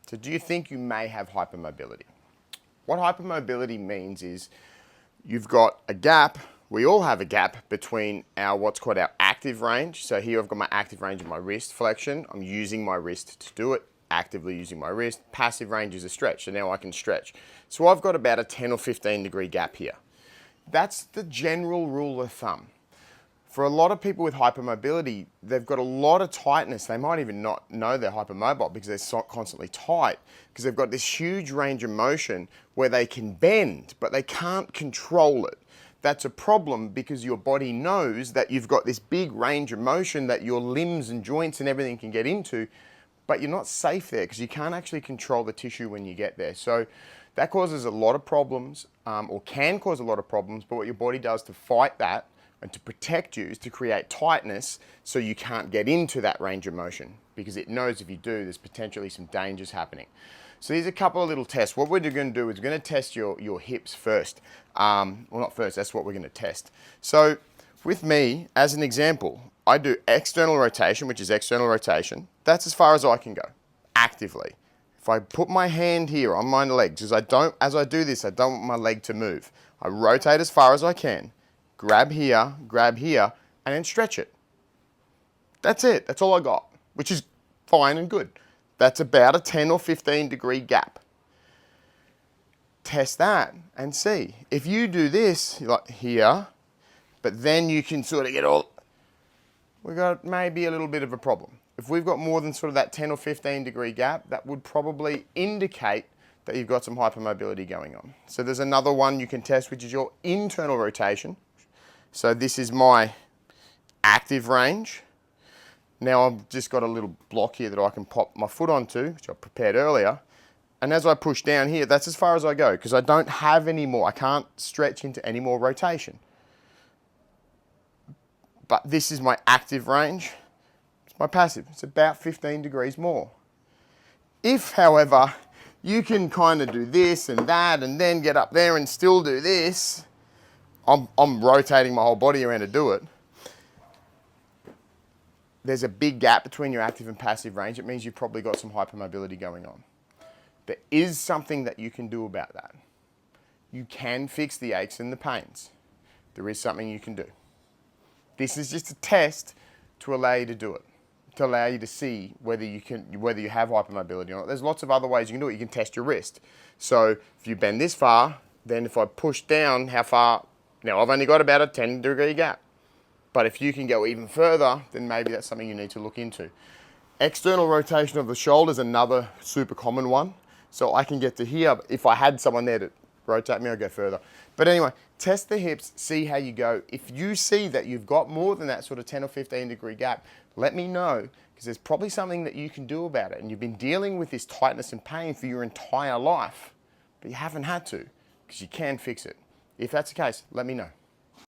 So do you think you may have hypermobility? What hypermobility means is you've got a gap, we all have a gap between our what's called our active range. So here I've got my active range of my wrist flexion. I'm using my wrist to do it, actively using my wrist. Passive range is a stretch, so now I can stretch. So I've got about a 10 or 15 degree gap here. That's the general rule of thumb. For a lot of people with hypermobility, they've got a lot of tightness. They might even not know they're hypermobile because they're so constantly tight, because they've got this huge range of motion where they can bend, but they can't control it. That's a problem because your body knows that you've got this big range of motion that your limbs and joints and everything can get into, but you're not safe there because you can't actually control the tissue when you get there. So that causes a lot of problems, or can cause a lot of problems, but what your body does to fight that and to protect you is to create tightness so you can't get into that range of motion, because it knows if you do, there's potentially some dangers happening. So here's a couple of little tests. What we're going to do is we're going to test your hips first. Well, not first, that's what we're going to test. So with me, as an example, I do external rotation, which is external rotation. That's as far as I can go, actively. If I put my hand here on my legs, as I do this, I don't want my leg to move. I rotate as far as I can, grab here, and then stretch it. That's it, that's all I got, which is fine and good. That's about a 10 or 15 degree gap. Test that and see. If you do this, like here, but then you can sort of get all, we've got maybe a little bit of a problem. If we've got more than sort of that 10 or 15 degree gap, that would probably indicate that you've got some hypermobility going on. So there's another one you can test, which is your internal rotation. So this is my active range. Now I've just got a little block here that I can pop my foot onto, which I prepared earlier. And as I push down here, that's as far as I go, because I don't have any more. I can't stretch into any more rotation. But this is my active range. It's my passive. It's about 15 degrees more. If, however, you can kind of do this and that and then get up there and still do this, I'm rotating my whole body around to do it. There's a big gap between your active and passive range. It means you've probably got some hypermobility going on. There is something that you can do about that. You can fix the aches and the pains. There is something you can do. This is just a test to allow you to do it, to allow you to see whether you have hypermobility or not. There's lots of other ways you can do it. You can test your wrist. So if you bend this far, then if I push down, how far? Now I've only got about a 10 degree gap. But if you can go even further, then maybe that's something you need to look into. External rotation of the shoulder is another super common one. So I can get to here. If I had someone there to rotate me, I'd go further. But anyway, test the hips, see how you go. If you see that you've got more than that sort of 10 or 15 degree gap, let me know, because there's probably something that you can do about it. And you've been dealing with this tightness and pain for your entire life, but you haven't had to, because you can fix it. If that's the case, let me know.